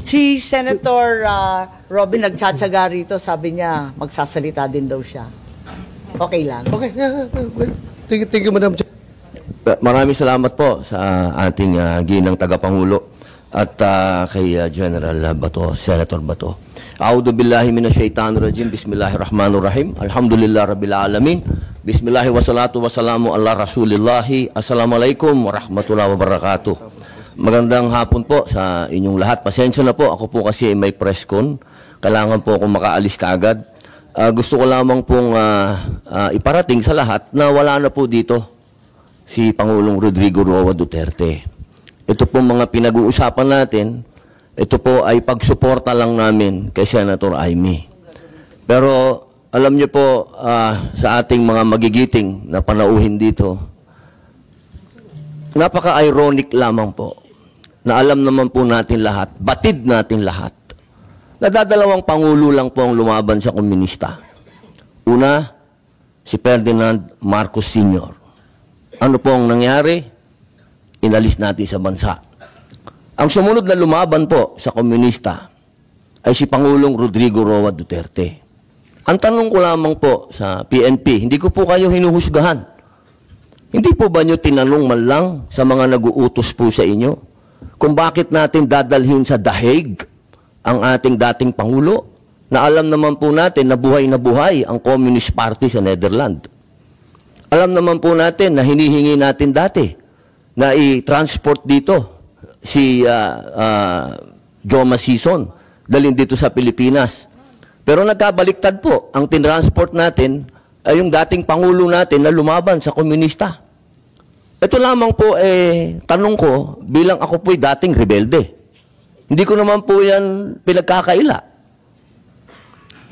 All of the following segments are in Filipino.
Si Senator Robin nagtsatsaga rito, sabi niya, magsasalita din daw siya. Okay lang. Okay. Thank you, Madam Chair. Maraming salamat po sa ating ginang tagapangulo at kay General Bato, Senator Bato. A'udhu billahi minasyaitanir rajim. Bismillahirrahmanirrahim. Alhamdulillah rabbil alamin. Bismillahi wassalatu wassalamu ala rasulillahi. Assalamualaikum warahmatullahi wabarakatuh. Magandang hapon po sa inyong lahat. Pasensya na po, ako po kasi may press con. Kailangan po akong makaalis kaagad. Gusto ko lamang pong iparating sa lahat na wala na po dito si Pangulong Rodrigo Roa Duterte. Ito po mga pinag-uusapan natin, ito po ay pagsuporta lang namin kay Senator Amy. Pero alam niyo po sa ating mga magigiting na panauhin dito, napaka-ironic lamang po na alam naman po natin lahat, batid natin lahat, nadadalawang pangulo lang po ang lumaban sa komunista. Una, si Ferdinand Marcos Sr. Ano po ang nangyari? Inalis natin sa bansa. Ang sumunod na lumaban po sa komunista ay si Pangulong Rodrigo Roa Duterte. Ang tanong ko lamang po sa PNP, hindi ko po kayo hinuhusgahan. Hindi po ba nyo tinanong man lang sa mga nag-uutos po sa inyo kung bakit natin dadalhin sa The Hague ang ating dating Pangulo na alam naman po natin na buhay ang Communist Party sa Netherlands. Alam naman po natin na hinihingi natin dati na i-transport dito si Joma Sison, dalhin dito sa Pilipinas. Pero nagkabaliktad po, ang tinransport natin ay yung dating Pangulo natin na lumaban sa komunista. Ito lamang po, tanong ko, bilang ako po'y dating rebelde. Hindi ko naman po yan pinagkakaila.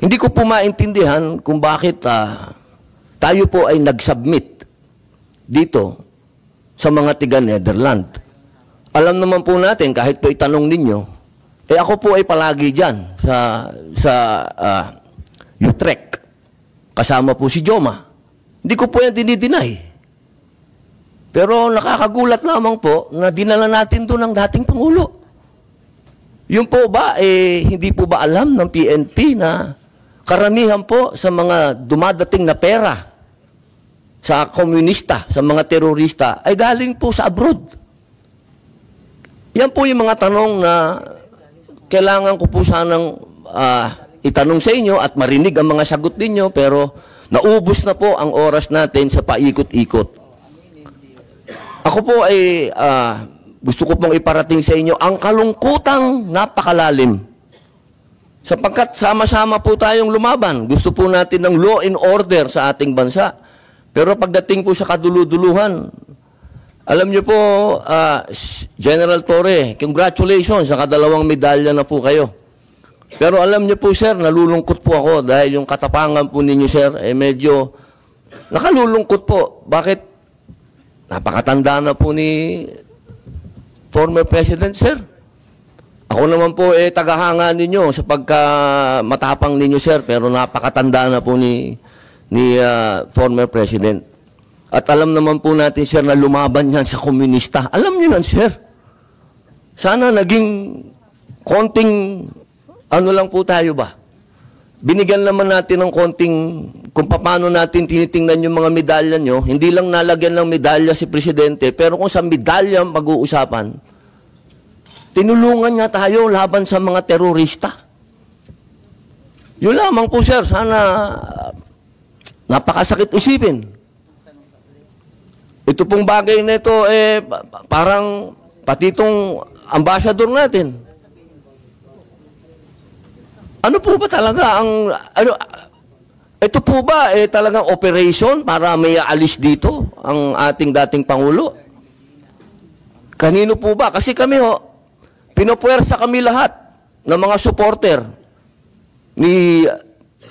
Hindi ko po maintindihan kung bakit tayo po ay nag-submit dito sa mga tiga-Netherlands. Alam naman po natin, kahit po itanong ninyo, ako po ay palagi dyan sa Utrecht. Kasama po si Joma. Hindi ko po yan dinideny. Pero nakakagulat lamang po na dinala natin doon ang dating Pangulo. Yun po ba, hindi po ba alam ng PNP na karamihan po sa mga dumadating na pera sa komunista, sa mga terorista, ay galing po sa abroad. Yan po yung mga tanong na kailangan ko po sanang itanong sa inyo at marinig ang mga sagot ninyo, pero naubos na po ang oras natin sa paikot-ikot. Ako po ay gusto ko pong iparating sa inyo ang kalungkutang napakalalim. Sapagkat sama-sama po tayong lumaban. Gusto po natin ng law and order sa ating bansa. Pero pagdating po sa kaduluduluhan, alam niyo po, General Torre, congratulations, sa kadalawang medalya na po kayo. Pero alam niyo po, sir, nalulungkot po ako dahil yung katapangan po ninyo, sir, medyo nakalulungkot po. Bakit? Napakatanda na po ni former President, sir. Ako naman po tagahanga ninyo sa pagkamatapang ninyo, sir, pero napakatanda na po ni former President. At alam naman po natin, sir, na lumaban yan sa komunista. Alam niyo yan, sir. Sana naging konting ano lang po tayo ba? Binigyan naman natin ng konting kung paano natin tinitingnan yung mga medalya nyo. Hindi lang nalagyan ng medalya si Presidente, pero kung sa medalya mag-uusapan, tinulungan niya tayo laban sa mga terorista. Yun lamang po, sir. Sana napakasakit isipin. Ito pong bagay na ito, parang pati itong ambassador natin. Ano po ba talaga ang, ito po ba talagang operation para may alis dito ang ating dating Pangulo? Kanino po ba? Kasi kami pinupuwersa kami lahat ng mga supporter ni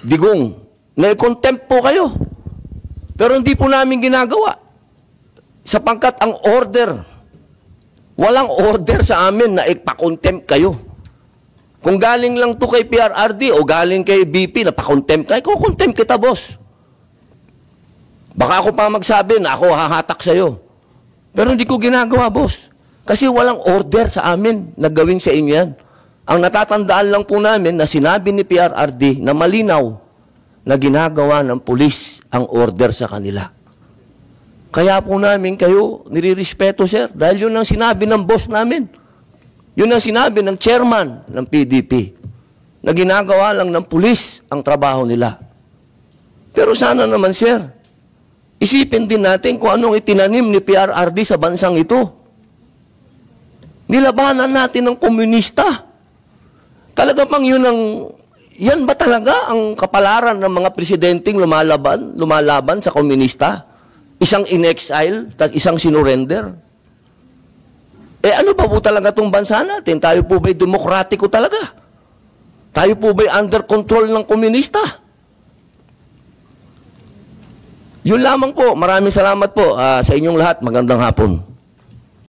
Digong na i-contempt po kayo. Pero hindi po namin ginagawa. Sapagkat ang order, walang order sa amin na ipa-contempt kayo. Kung galing lang to kay PRRD o galing kay BP na pa-contempt kayo, kukontempt kita, boss. Baka ako pa magsabi na ako hahatak sa'yo. Pero hindi ko ginagawa, boss. Kasi walang order sa amin na gawin sa inyo yan. Ang natatandaan lang po namin na sinabi ni PRRD na malinaw na ginagawa ng pulis ang order sa kanila. Kaya po namin kayo nirirespeto, sir, dahil yun ang sinabi ng boss namin. Yun ang sinabi ng chairman ng PDP, na ginagawa lang ng pulis ang trabaho nila. Pero sana naman, sir, isipin din natin kung anong itinanim ni PRRD sa bansang ito. Nilabanan natin ng komunista. Talaga bang yan ba talaga ang kapalaran ng mga presidenteng lumalaban sa komunista? Isang in-exile, at isang sinurrender? Ano pa po talaga itong bansa natin? Tayo po ba'y demokratiko talaga? Tayo po ba'y under control ng komunista? Yun lamang po. Maraming salamat po sa inyong lahat. Magandang hapon.